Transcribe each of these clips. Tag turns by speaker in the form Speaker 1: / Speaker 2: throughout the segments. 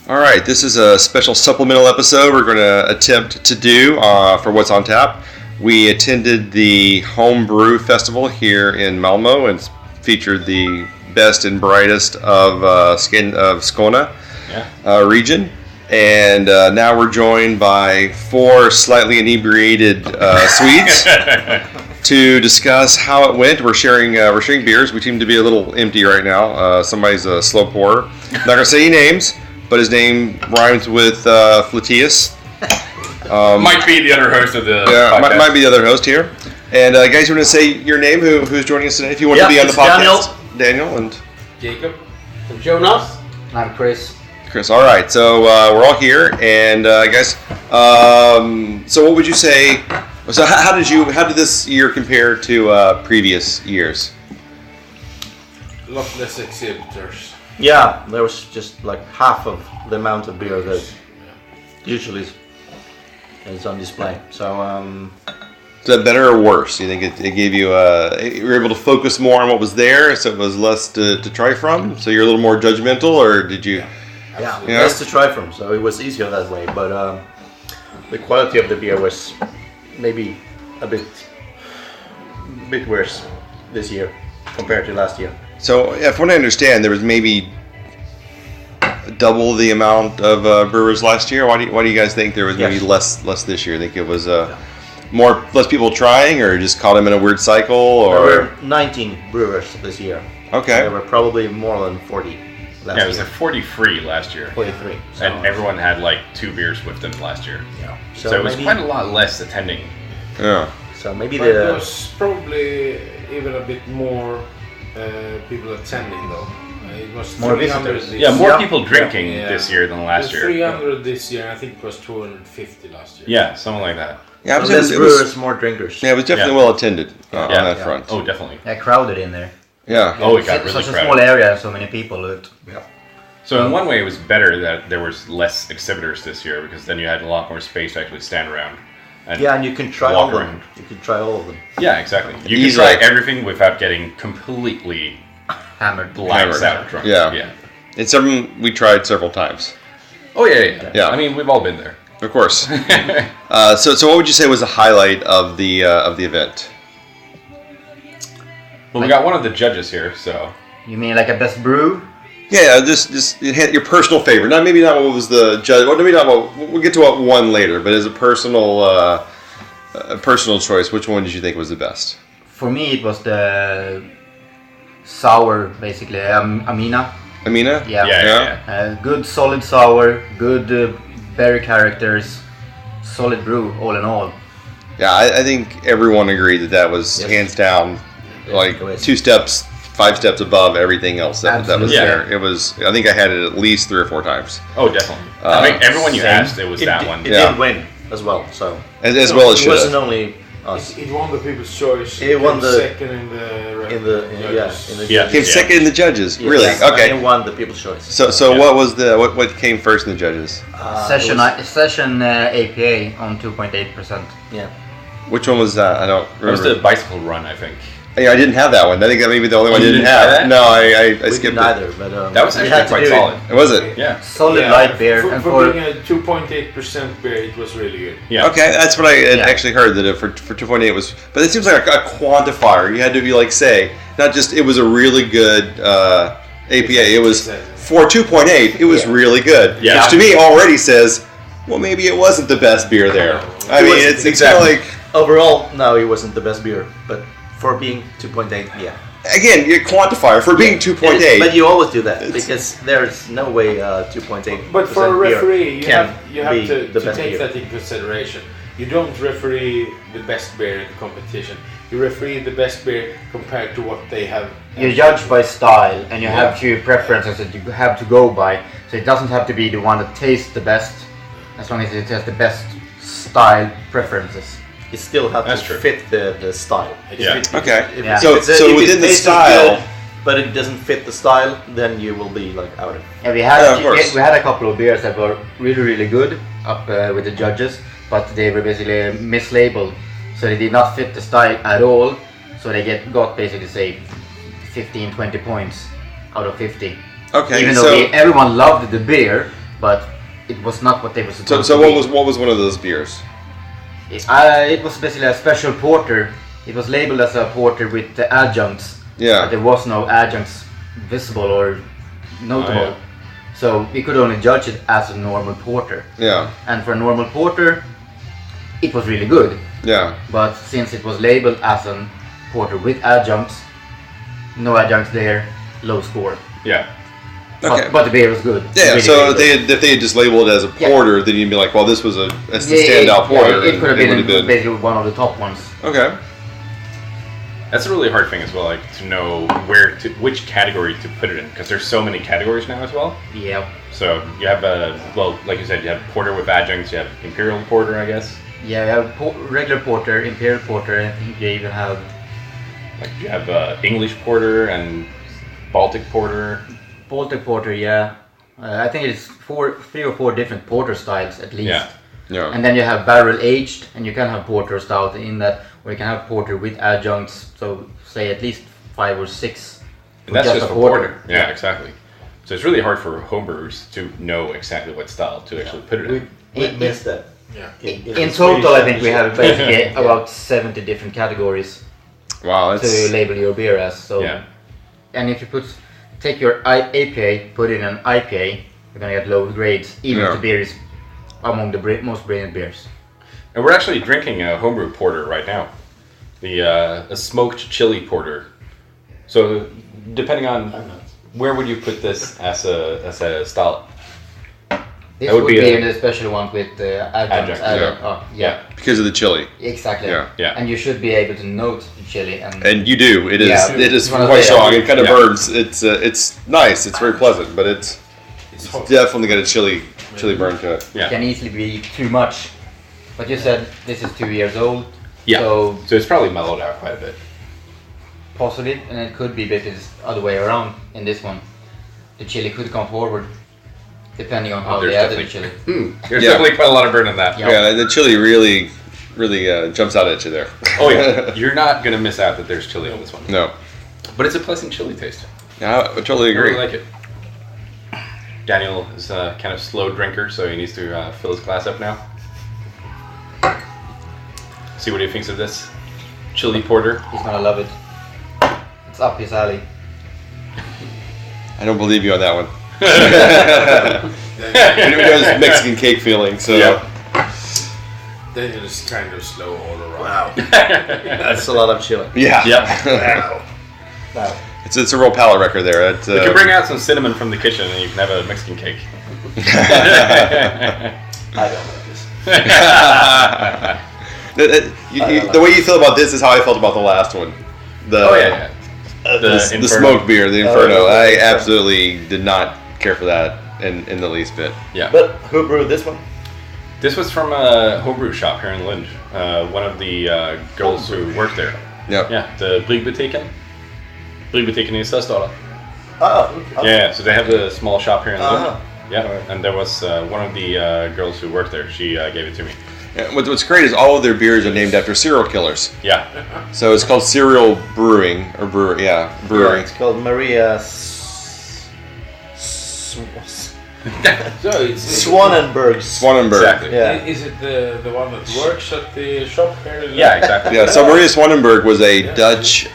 Speaker 1: All right, this is a special supplemental episode we're going to attempt to do for What's on Tap. We attended the Homebrew Festival here in Malmo and featured the best and brightest of Skåne region. And now we're joined by 4 slightly inebriated Swedes to discuss how it went. We're sharing beers. We seem to be a little empty right now. Somebody's a slow pourer. I'm not going to say any names, but his name rhymes with Mathias.
Speaker 2: Might be the other host of the podcast.
Speaker 1: Might be the other host here. And guys, you want to say your name? Who's joining us today? If you want to be on the podcast, Daniel and
Speaker 3: Jacob.
Speaker 4: I'm Jonas.
Speaker 5: I'm Chris.
Speaker 1: All right, so we're all here, and guys. So what would you say? So how did this year compare to previous years?
Speaker 3: A lot less exhibitors.
Speaker 4: Yeah, there was just like half of the amount of beer that usually is on display. So,
Speaker 1: is that better or worse? Do you think it gave you you were able to focus more on what was there, so it was less to try from? So you're a little more judgmental, or did you?
Speaker 4: Yeah, less to try from. So it was easier that way. But the quality of the beer was maybe a bit worse this year compared to last year.
Speaker 1: So, if what I understand, there was maybe double the amount of brewers last year. Why do you guys think there was maybe less this year? Think it was less people trying, or just caught them in a weird cycle? Or
Speaker 4: there were 19 brewers this year.
Speaker 1: Okay.
Speaker 4: There were probably more than 40 last year.
Speaker 2: It was like 43 last year.
Speaker 4: 43. So
Speaker 2: and everyone had like 2 beers with them last year.
Speaker 4: Yeah.
Speaker 2: So it was quite a lot less attending.
Speaker 1: Yeah.
Speaker 4: So maybe
Speaker 3: there was probably even a bit more people attending though. It was
Speaker 4: more
Speaker 3: 300
Speaker 4: visitors.
Speaker 3: this
Speaker 2: More people drinking this year than last year.
Speaker 3: 300 this year. I think it was 250 last year.
Speaker 2: Yeah, something like that.
Speaker 1: Yeah,
Speaker 4: so less brewers, more drinkers.
Speaker 1: Yeah, it was definitely well attended on that front.
Speaker 2: Oh, definitely.
Speaker 5: Yeah, crowded in there.
Speaker 1: Yeah.
Speaker 2: Oh, it got really
Speaker 5: such
Speaker 2: crowded.
Speaker 5: a small area, so many people.
Speaker 2: So in one way, it was better that there was less exhibitors this year, because then you had a lot more space to actually stand around. And
Speaker 4: and you can try
Speaker 2: walk
Speaker 4: all of
Speaker 2: around.
Speaker 4: them. You can try all of them.
Speaker 2: Yeah, exactly. You can try everything without getting completely
Speaker 5: Hammered.
Speaker 2: lights out drunk.
Speaker 1: Yeah. It's something we tried several times.
Speaker 2: Oh yeah. I mean, we've all been there.
Speaker 1: Of course. So what would you say was the highlight of the event?
Speaker 2: Well, we got one of the judges here, so.
Speaker 5: You mean like a best brew?
Speaker 1: Yeah, just your personal favorite. Not what was the judge. Well, maybe not we'll get to what won later, but as a personal choice, which one did you think was the best?
Speaker 5: For me, it was the sour, basically. Amina.
Speaker 1: Amina?
Speaker 5: Yeah. Good, solid sour. Good berry characters. Solid brew, all in all.
Speaker 1: Yeah, I think everyone agreed that was hands down, like 5 steps above everything else that was there. It was. I think I had it at least 3 or 4 times.
Speaker 2: Oh, definitely. I think everyone you asked, it was that one.
Speaker 4: It did win as well. So
Speaker 1: as well as should.
Speaker 4: It wasn't only us.
Speaker 3: It won the People's Choice.
Speaker 4: It won the
Speaker 3: second in the
Speaker 1: Came second in the judges.
Speaker 4: Yes.
Speaker 1: Really?
Speaker 4: Yes.
Speaker 1: Okay.
Speaker 4: And won the People's Choice.
Speaker 1: So what was what came first in the judges?
Speaker 5: Session APA on 2.8%.
Speaker 4: Yeah.
Speaker 1: Which one was that? I don't remember.
Speaker 2: It was the bicycle run, I think.
Speaker 1: Yeah, I didn't have that one. I think that may be the only one I didn't have.
Speaker 2: That?
Speaker 1: No, I skipped it.
Speaker 4: Either, but
Speaker 2: that was actually quite solid.
Speaker 1: Was it?
Speaker 2: Yeah.
Speaker 5: Solid light beer.
Speaker 3: For being a 2.8% beer, it was really good.
Speaker 2: Yeah.
Speaker 1: Okay, that's what I had actually heard, that for 2.8 was. But it seems like a quantifier. You had to be like, say, not just it was a really good APA. It was for 2.8. It was really good.
Speaker 2: Yeah.
Speaker 1: Which to me already says, well, maybe it wasn't the best beer there. I mean, it's exactly like
Speaker 4: overall, no, it wasn't the best beer, but for being 2.8, yeah.
Speaker 1: Again, your quantifier for being 2.8.
Speaker 4: But you always do that because there's no way 2.8.
Speaker 3: But for a referee, you have to take
Speaker 4: beer.
Speaker 3: that in consideration. You don't referee the best beer in the competition. You referee the best beer compared to what they have.
Speaker 5: You judge by style, and you have few preferences that you have to go by. So it doesn't have to be the one that tastes the best, as long as it has the best style preferences.
Speaker 4: It still has to fit the style.
Speaker 1: Okay. So within the style,
Speaker 4: good, but it doesn't fit the style, then you will be like out of it.
Speaker 5: Yeah, we had a couple of beers that were really good up with the judges, but they were basically mislabeled, so they did not fit the style at all. So they got basically say 15-20 points out of 50.
Speaker 1: Okay.
Speaker 5: Even though everyone loved the beer, but it was not what they were supposed to
Speaker 1: So
Speaker 5: be.
Speaker 1: what was one of those beers?
Speaker 5: It was basically a special porter. It was labeled as a porter with the adjuncts.
Speaker 1: Yeah.
Speaker 5: But there was no adjuncts visible or notable.
Speaker 2: Oh, yeah.
Speaker 5: So we could only judge it as a normal porter.
Speaker 1: Yeah.
Speaker 5: And for a normal porter, it was really good.
Speaker 1: Yeah.
Speaker 5: But since it was labeled as a porter with adjuncts, no adjuncts there, low score.
Speaker 2: Yeah.
Speaker 1: Okay.
Speaker 5: But the beer was good.
Speaker 1: Yeah,
Speaker 5: Really,
Speaker 1: so
Speaker 5: really good.
Speaker 1: if they had just labeled it as a
Speaker 5: Yeah.
Speaker 1: porter, then you'd be like, well, this was that's the
Speaker 5: Yeah,
Speaker 1: standout porter.
Speaker 5: it could have
Speaker 1: and
Speaker 5: been basically one of the top ones.
Speaker 1: Okay.
Speaker 2: That's a really hard thing as well, like to know which category to put it in, because there's so many categories now as well.
Speaker 5: Yeah.
Speaker 2: So you have like you said, you have porter with adjuncts, you have imperial porter, I guess.
Speaker 5: Yeah, we have regular porter, imperial porter, and I think you even have
Speaker 2: Like you have English porter and Baltic porter.
Speaker 5: Baltic porter. Yeah, I think it's 3 or 4 different porter styles at least.
Speaker 2: Yeah.
Speaker 1: Yeah.
Speaker 5: And then you have barrel aged, and you can have porter stout in that, or you can have porter with adjuncts. So say at least 5 or 6.
Speaker 2: And that's just
Speaker 5: a
Speaker 2: for porter. Yeah, exactly. So it's really hard for homebrewers to know exactly what style to actually put it in.
Speaker 4: We missed that.
Speaker 3: Yeah.
Speaker 5: In total, I think we have basically about 70 different categories
Speaker 1: Wow,
Speaker 5: to
Speaker 1: that's
Speaker 5: label your beer as. So,
Speaker 2: Yeah.
Speaker 5: and if you take your APA, put it in an IPA, you're gonna get low grades, even
Speaker 1: Yeah.
Speaker 5: if the beer is among the most brilliant beers.
Speaker 2: And we're actually drinking a homebrew porter right now. A smoked chili porter. So depending on where would you put this as a style?
Speaker 5: This
Speaker 2: That would
Speaker 5: would
Speaker 2: be
Speaker 5: be
Speaker 2: a-
Speaker 5: in the special one with adjuncts.
Speaker 2: Adjuncts,
Speaker 1: yeah.
Speaker 5: Oh, yeah.
Speaker 1: because of the chili.
Speaker 5: Exactly.
Speaker 1: Yeah.
Speaker 2: Yeah.
Speaker 5: And you should be able to note the chili and
Speaker 1: And you do. It is.
Speaker 5: Yeah.
Speaker 1: It is
Speaker 5: One of
Speaker 1: quite
Speaker 5: the-
Speaker 1: strong. It kind of
Speaker 2: Yeah.
Speaker 1: burns. It's nice. It's very pleasant, but it's
Speaker 3: hot.
Speaker 1: definitely got a chili burn to it.
Speaker 2: Yeah.
Speaker 5: can easily be too much. But you said this is 2 years old.
Speaker 2: Yeah.
Speaker 5: So
Speaker 2: So it's probably mellowed out quite a bit.
Speaker 5: possibly, and it could be the other way around in this one. The chili could come forward, depending on how
Speaker 2: there's
Speaker 5: they added the
Speaker 2: definitely-
Speaker 5: chili.
Speaker 2: There's
Speaker 1: Yeah.
Speaker 2: definitely quite a lot of burn in that.
Speaker 5: Yeah.
Speaker 1: Yeah, the chili really jumps out at you there.
Speaker 2: Oh yeah. You're not gonna miss out that there's chili on this one.
Speaker 1: No,
Speaker 2: But it's a pleasant chili taste.
Speaker 1: I totally
Speaker 2: I
Speaker 1: agree.
Speaker 2: really like it. Daniel is a kind of slow drinker, so he needs to fill his glass up now. See what he thinks of this chili porter.
Speaker 5: He's gonna love it. It's up his alley.
Speaker 1: I don't believe you on that one.
Speaker 3: Then,
Speaker 1: He knows Mexican cake feeling, so
Speaker 2: Yeah.
Speaker 3: then it's kind of slow all around.
Speaker 4: Wow. That's a lot of chili.
Speaker 1: yeah.
Speaker 2: Yep.
Speaker 4: Wow.
Speaker 1: It's a real palate wrecker there. It,
Speaker 2: You can bring out some cinnamon from the kitchen and you can have a Mexican cake.
Speaker 4: I don't like this.
Speaker 1: The way you feel about this is how I felt about the last one.
Speaker 2: Oh yeah.
Speaker 1: The
Speaker 2: Inferno.
Speaker 1: smoke beer, the Inferno.
Speaker 4: Oh,
Speaker 1: I
Speaker 4: yeah.
Speaker 1: absolutely did not care for that in the least bit.
Speaker 2: Yeah.
Speaker 4: But who brewed this one?
Speaker 2: This was from a homebrew shop here in Lund. One of the girls who worked there.
Speaker 1: Yep.
Speaker 2: Yeah, the Brygbutiken. Brygbutiken in Sösdala.
Speaker 4: Oh. Okay.
Speaker 2: Yeah, so they have a small shop here in Lund.
Speaker 4: Uh-huh.
Speaker 2: Yeah, and there was one of the girls who worked there. She gave it to me.
Speaker 1: Yeah, what's great is all of their beers are named after serial killers.
Speaker 2: Yeah.
Speaker 1: So it's called Serial Brewing or brewery. Yeah, brewery.
Speaker 4: It's called Maria
Speaker 3: So it's
Speaker 4: Swannenberg's.
Speaker 1: Swanenberg.
Speaker 2: Exactly.
Speaker 4: Yeah.
Speaker 3: Is it the one that works at the shop here? in
Speaker 2: Yeah, exactly.
Speaker 1: Yeah. So Maria Swanenberg was a Dutch.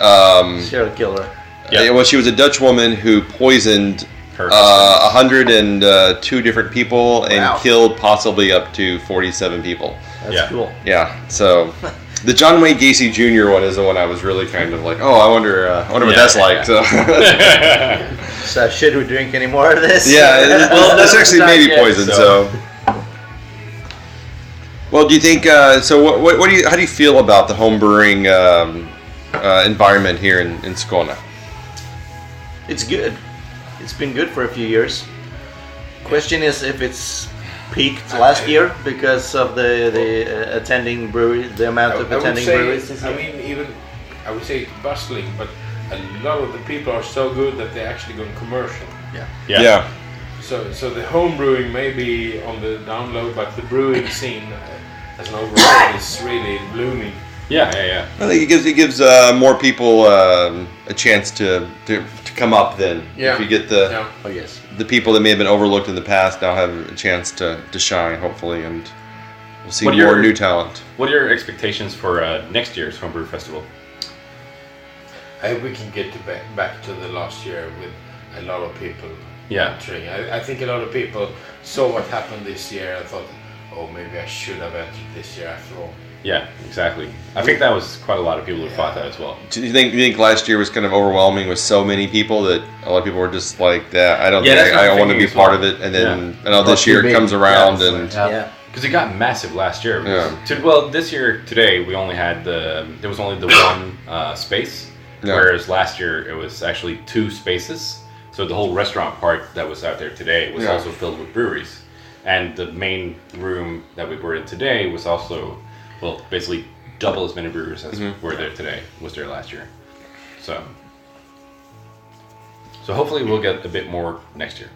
Speaker 4: Serial killer.
Speaker 2: Yeah.
Speaker 1: Well, she was a Dutch woman who poisoned
Speaker 2: Her
Speaker 1: 102 different people and
Speaker 4: Wow.
Speaker 1: killed possibly up to 47 people.
Speaker 4: That's
Speaker 2: Yeah.
Speaker 4: cool.
Speaker 1: Yeah. So the John Wayne Gacy Jr. one is the one I was really kind of like, oh, I wonder what
Speaker 2: Yeah,
Speaker 1: that's
Speaker 2: yeah,
Speaker 1: like. So.
Speaker 4: So should we drink any more of this?
Speaker 1: Yeah, it's actually
Speaker 2: not
Speaker 1: maybe
Speaker 2: yet,
Speaker 1: poison.
Speaker 2: so.
Speaker 1: So, well, do you think? So, what do you? How do you feel about the home brewing environment here in Skåne?
Speaker 4: It's good. It's been good for a few years. Question is if it's peaked last year because of the attending brewery, the amount of
Speaker 3: I would
Speaker 4: attending
Speaker 3: say,
Speaker 4: breweries. this
Speaker 3: I
Speaker 4: year.
Speaker 3: mean, even I would say it's bustling, but a lot of the people are so good that they're actually going commercial.
Speaker 2: Yeah.
Speaker 3: So the home brewing may be on the down low, but the brewing scene as an overall is really blooming.
Speaker 2: Yeah.
Speaker 1: I think it gives more people a chance to come up. Then if you get the people that may have been overlooked in the past now have a chance to shine, hopefully, and we'll see more new talent.
Speaker 2: What are your expectations for next year's Homebrew Festival?
Speaker 3: I hope we can get back to the last year with a lot of people entering. I think a lot of people saw what happened this year and thought, oh, maybe I should have entered this year after all.
Speaker 2: Yeah, exactly. I think that was quite a lot of people who thought that as well.
Speaker 1: Do you think last year was kind of overwhelming with so many people that a lot of people were just like, that I don't think I want to be part of it, and then this year it comes around
Speaker 2: because it got massive last year. This year today we only had there was only the one space, whereas last year it was actually 2 spaces. So the whole restaurant part that was out there today was also filled with breweries, and the main room that we were in today was also, well, basically double as many brewers as were there today was there last year. So hopefully we'll get a bit more next year.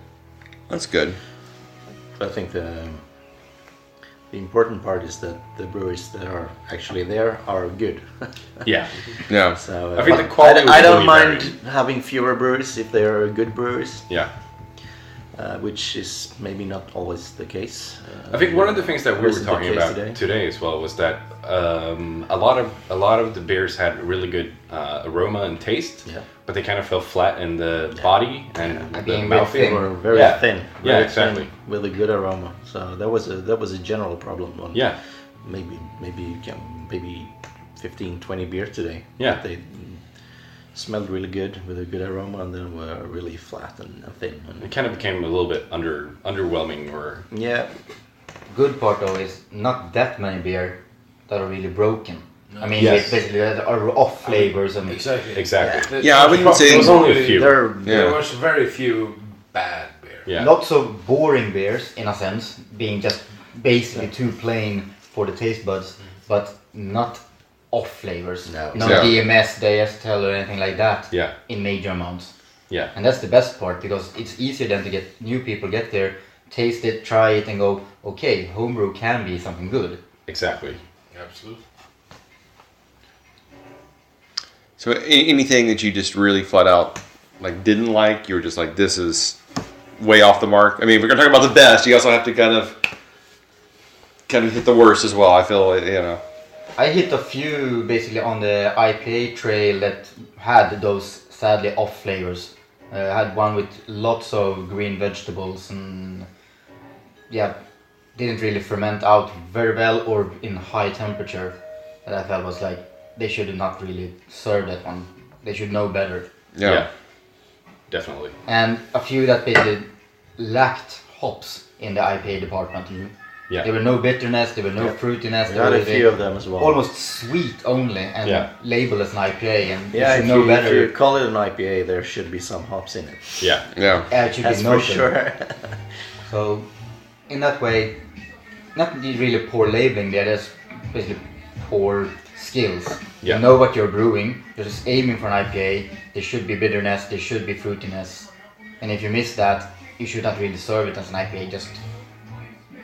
Speaker 1: That's good.
Speaker 4: I think the important part is that the breweries that are actually there are good.
Speaker 2: Yeah.
Speaker 4: So
Speaker 2: I think the quality.
Speaker 4: I don't mind having fewer breweries if they are good breweries.
Speaker 2: Yeah.
Speaker 4: Which is maybe not always the case.
Speaker 2: I think one of the things that we were talking about today as well was that a lot of the beers had really good aroma and taste, but they kind of fell flat in the body and the mouthfeel.
Speaker 4: They were very thin. Very
Speaker 2: exactly.
Speaker 4: Thin with a good aroma. So that was a general problem. Maybe 15, 20 beers today.
Speaker 2: Yeah.
Speaker 4: They smelled really good with a good aroma, and then were really flat and thin. And
Speaker 2: it kind of became a little bit underwhelming, or
Speaker 5: Good part though is not that many beer that are really broken.
Speaker 3: No.
Speaker 5: I mean, basically that are off flavors and
Speaker 2: exactly.
Speaker 1: I wouldn't say
Speaker 2: there was only a few.
Speaker 3: There was very few bad beers.
Speaker 2: Yeah.
Speaker 5: lots of boring beers in a sense, being just basically too plain for the taste buds, but not off flavors. No DMS, DSTL or anything like that.
Speaker 2: Yeah.
Speaker 5: In major amounts.
Speaker 2: Yeah.
Speaker 5: And that's the best part, because it's easier then to get new people get there, taste it, try it, and go, okay, homebrew can be something good.
Speaker 2: Exactly.
Speaker 3: Absolutely.
Speaker 1: So anything that you just really flat out didn't like, you were just like, this is way off the mark. I mean, if we're gonna talk about the best, you also have to kind of hit the worst as well. I feel
Speaker 5: I hit a few basically on the IPA trail that had those sadly off flavors. I had one with lots of green vegetables and didn't really ferment out very well or in high temperature. That I felt was like they should not really serve that one. They should know better.
Speaker 2: Yeah. Definitely.
Speaker 5: And a few that basically lacked hops in the IPA department.
Speaker 2: Yeah.
Speaker 5: There were no bitterness, there were no fruitiness.
Speaker 4: There were a few of them as well.
Speaker 5: Almost sweet only, and labeled as an IPA, and you should
Speaker 4: if
Speaker 5: know
Speaker 4: you,
Speaker 5: better.
Speaker 4: If you call it an IPA, there should be some hops in it.
Speaker 2: Yeah.
Speaker 5: It should
Speaker 4: That's
Speaker 5: be
Speaker 4: for
Speaker 5: noted.
Speaker 4: sure.
Speaker 5: So, in that way, not really poor labeling there, there's basically poor skills.
Speaker 2: Yeah.
Speaker 5: You know what you're brewing, you're just aiming for an IPA, there should be bitterness, there should be fruitiness, and if you miss that, you should not really serve it as an IPA, just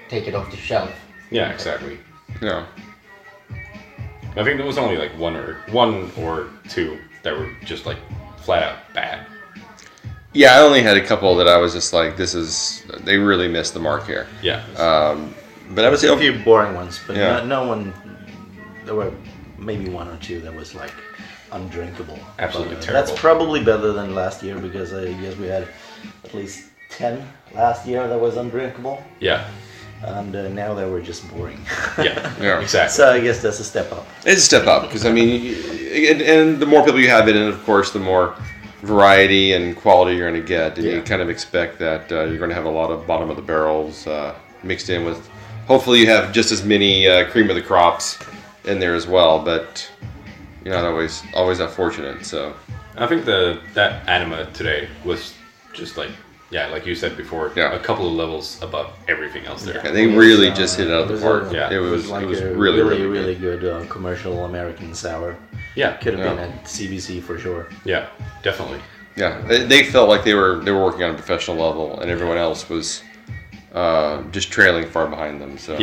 Speaker 5: take it off the shelf.
Speaker 2: Yeah, exactly.
Speaker 1: Yeah.
Speaker 2: I think there was only one or two that were just flat out bad.
Speaker 1: Yeah, I only had a couple that I was just like, they really missed the mark here.
Speaker 2: Yeah.
Speaker 1: But I would say
Speaker 4: a few boring ones, but
Speaker 1: Yeah.
Speaker 4: no one. There were maybe one or two that was undrinkable.
Speaker 2: Absolutely
Speaker 4: But,
Speaker 2: terrible.
Speaker 4: That's probably better than last year, because I guess we had at least 10 last year that was undrinkable,
Speaker 2: Yeah.
Speaker 4: and now they were just boring.
Speaker 2: Yeah. Exactly.
Speaker 4: So I guess that's a step up.
Speaker 1: It's a step up, because I mean, and the more people you have in it, of course, the more variety and quality you're going to get, and you kind of expect that you're going to have a lot of bottom of the barrels mixed in with. Hopefully, you have just as many cream of the crops in there as well, but you're not always that fortunate. So
Speaker 2: I think that anima today was just like you said before, a couple of levels above everything else there.
Speaker 1: Yeah, they really just hit it out of the park.
Speaker 2: It
Speaker 1: was
Speaker 4: really good commercial American sour.
Speaker 2: Yeah,
Speaker 4: could have been at CBC for sure.
Speaker 2: Yeah, definitely.
Speaker 1: Yeah, they felt like they were working on a professional level, and everyone else was just trailing far behind them. So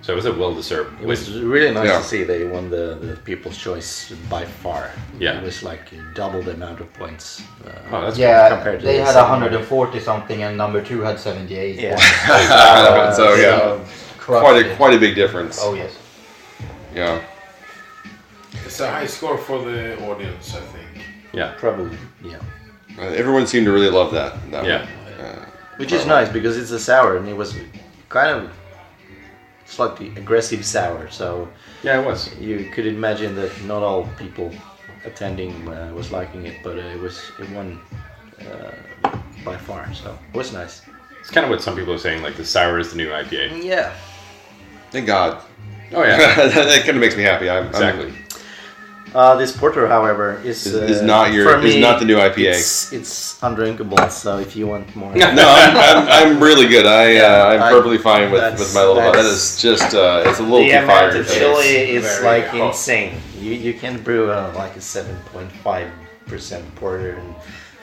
Speaker 2: So it was a well-deserved
Speaker 4: It
Speaker 2: win.
Speaker 4: was really nice
Speaker 1: Yeah.
Speaker 4: to see they won the People's Choice by far.
Speaker 2: Yeah.
Speaker 4: It was like double the amount of points.
Speaker 2: Oh, that's
Speaker 5: Yeah,
Speaker 4: compared to
Speaker 5: they
Speaker 4: the
Speaker 5: had
Speaker 4: second
Speaker 5: 140 something, and number 2 had 78
Speaker 4: Yeah.
Speaker 5: points.
Speaker 1: So, yeah.
Speaker 5: Crushed it.
Speaker 1: Quite a big difference.
Speaker 5: Oh yes.
Speaker 1: Yeah.
Speaker 3: It's a high score for the audience, I think.
Speaker 2: Yeah.
Speaker 4: Probably, yeah.
Speaker 1: Everyone seemed to really love that.
Speaker 2: Yeah.
Speaker 4: Which is nice because it's a sour and it was kind of slightly aggressive sour. So
Speaker 2: Yeah, it was.
Speaker 4: you could imagine that not all people attending was liking it, but it won by far. So it was nice.
Speaker 2: It's kind of what some people are saying, like the sour is the new IPA.
Speaker 4: Yeah.
Speaker 1: Thank God.
Speaker 2: Oh yeah,
Speaker 1: That kind of makes me happy.
Speaker 2: exactly.
Speaker 4: This porter, however, is
Speaker 1: not
Speaker 4: for me,
Speaker 1: not the new IPA.
Speaker 4: It's undrinkable. So if you want more,
Speaker 1: No, I'm really good. I'm perfectly fine with my little. That
Speaker 4: that's-
Speaker 1: is just it's a little
Speaker 4: the
Speaker 1: too
Speaker 4: amount
Speaker 1: fire.
Speaker 4: of chili is
Speaker 3: very
Speaker 4: like
Speaker 3: hot.
Speaker 4: insane. You can brew like a 7.5% porter and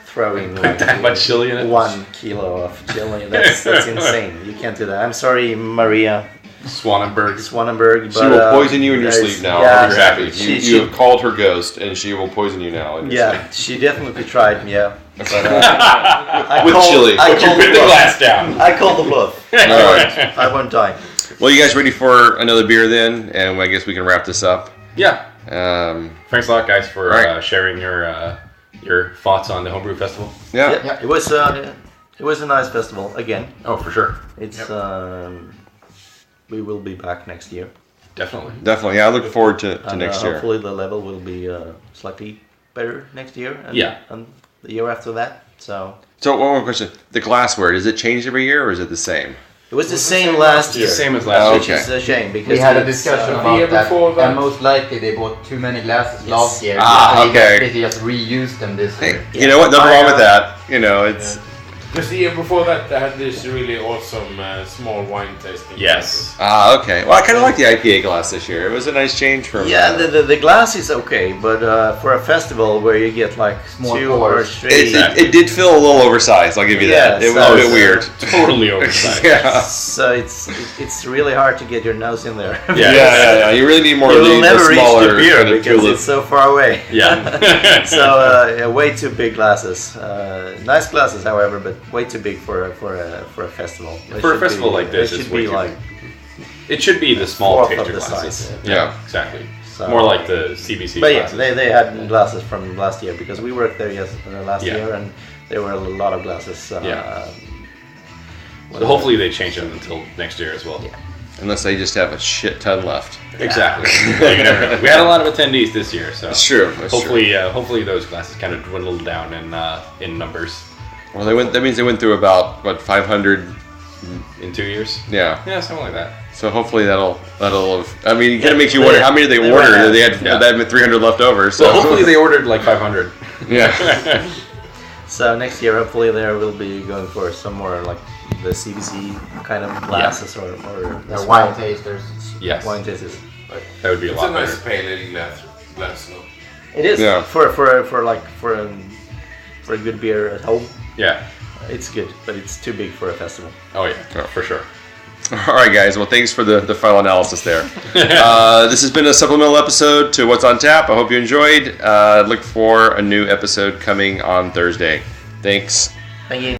Speaker 4: throw in
Speaker 2: Put that much chili in it?
Speaker 4: 1 kilo of chili. That's insane. You can't do that. I'm sorry, Maria
Speaker 2: Swanenberg.
Speaker 4: Swanenberg.
Speaker 1: She will poison you in your
Speaker 4: there's-
Speaker 1: sleep now.
Speaker 4: Yeah,
Speaker 1: You're happy.
Speaker 4: She-
Speaker 1: You have called her ghost, and she will poison you now. In your
Speaker 4: yeah, she definitely tried. Yeah, but,
Speaker 1: With chili.
Speaker 4: I
Speaker 2: But you
Speaker 4: called
Speaker 2: put the
Speaker 4: bluff.
Speaker 2: glass down.
Speaker 4: I called the bluff.
Speaker 1: Alright.
Speaker 4: I won't die.
Speaker 1: Well, you guys ready for another beer then? And I guess we can wrap this up.
Speaker 2: Yeah.
Speaker 1: Um,
Speaker 2: Thanks a lot, guys, for
Speaker 1: Right.
Speaker 2: sharing your thoughts on the Homebrew Festival.
Speaker 1: yeah.
Speaker 4: Yeah, it was a nice festival again.
Speaker 2: Oh, for sure.
Speaker 4: It's we will be back next year.
Speaker 2: Definitely.
Speaker 1: Definitely. Yeah, I look forward to
Speaker 4: And,
Speaker 1: next year.
Speaker 4: Hopefully the level will be slightly better next year. And,
Speaker 2: Yeah.
Speaker 4: and the year after that. So
Speaker 1: So, one more question: the glassware, does it change every year, or is it the same?
Speaker 4: it was the same last year.
Speaker 2: The same as last
Speaker 4: Which
Speaker 2: year.
Speaker 1: Okay.
Speaker 4: is a shame because
Speaker 5: We had a
Speaker 4: it's,
Speaker 5: discussion
Speaker 3: the
Speaker 5: about
Speaker 3: year
Speaker 5: that,
Speaker 3: before that-
Speaker 5: and most likely they bought too many glasses last year.
Speaker 1: Ah,
Speaker 5: so
Speaker 1: okay.
Speaker 5: They just reused them this
Speaker 1: Hey,
Speaker 5: year.
Speaker 1: you know what? Nothing wrong with that. You know, it's
Speaker 3: Because the year before that, they had this really awesome small wine tasting.
Speaker 2: Yes.
Speaker 1: okay. Well, I kind of like the IPA glass this year. It was a nice change from.
Speaker 4: Yeah, the glass is okay, but for a festival where you get like
Speaker 5: Small
Speaker 4: 2 or
Speaker 5: pours.
Speaker 4: 3,
Speaker 1: it did feel a little oversized. I'll give you that.
Speaker 4: Yeah,
Speaker 1: It was a
Speaker 4: so-
Speaker 1: bit weird.
Speaker 2: Totally oversized.
Speaker 1: Yeah.
Speaker 4: so it's really hard to get your nose in there.
Speaker 2: Yeah.
Speaker 1: Yeah. You really need more
Speaker 4: You
Speaker 1: of
Speaker 4: will
Speaker 1: the
Speaker 4: never reach
Speaker 1: smaller
Speaker 4: the beer
Speaker 1: kind of
Speaker 4: because
Speaker 1: tulip.
Speaker 4: it's so far away.
Speaker 2: Yeah.
Speaker 4: So way too big glasses. Nice glasses, however, but way too big for a festival. They
Speaker 2: For a
Speaker 4: should
Speaker 2: festival
Speaker 4: be-
Speaker 2: like this,
Speaker 4: they
Speaker 2: it's
Speaker 4: should
Speaker 2: way
Speaker 4: be
Speaker 2: too
Speaker 4: like
Speaker 2: It should be the small
Speaker 4: fourth
Speaker 2: taster
Speaker 4: of the
Speaker 2: glasses.
Speaker 4: size.
Speaker 1: Yeah.
Speaker 2: Exactly.
Speaker 4: So-
Speaker 2: More like the CBC
Speaker 4: But yeah,
Speaker 2: glasses.
Speaker 4: they had glasses from last year because we worked there last
Speaker 2: Yeah.
Speaker 4: year and there were a lot of glasses.
Speaker 2: Yeah. So hopefully they change them until next year as well.
Speaker 4: Yeah.
Speaker 1: Unless they just have a shit ton left.
Speaker 2: Exactly. You never know. We had a lot of attendees this year, so
Speaker 1: It's true. That's
Speaker 2: hopefully, hopefully those glasses kind of dwindled down in numbers
Speaker 1: true. Well, that means they went through about what 500.
Speaker 2: in 2 years.
Speaker 1: Yeah.
Speaker 2: Yeah, something like that.
Speaker 1: So hopefully that'll. I mean, it kind of makes you
Speaker 4: They-
Speaker 1: wonder how many they
Speaker 4: they
Speaker 1: ordered.
Speaker 4: ran out.
Speaker 1: They had
Speaker 2: Yeah.
Speaker 1: they had 300 left over. So
Speaker 2: So hopefully they ordered like 500.
Speaker 1: Yeah.
Speaker 4: So next year, hopefully, there will be going for some more like the CBC kind of glasses or
Speaker 5: They're wine tasters.
Speaker 2: Yes,
Speaker 4: wine tasters.
Speaker 2: that would be a
Speaker 3: It's
Speaker 2: lot
Speaker 3: a nice
Speaker 2: better.
Speaker 3: pale ale glass though.
Speaker 4: It is
Speaker 1: Yeah.
Speaker 4: for a good beer at home.
Speaker 2: Yeah.
Speaker 4: It's good, but it's too big for a festival.
Speaker 2: Oh yeah, for sure.
Speaker 1: All right, guys. Well, thanks for the final analysis there. This has been a supplemental episode to What's on Tap. I hope you enjoyed. Look for a new episode coming on Thursday. Thanks.
Speaker 4: Thank you.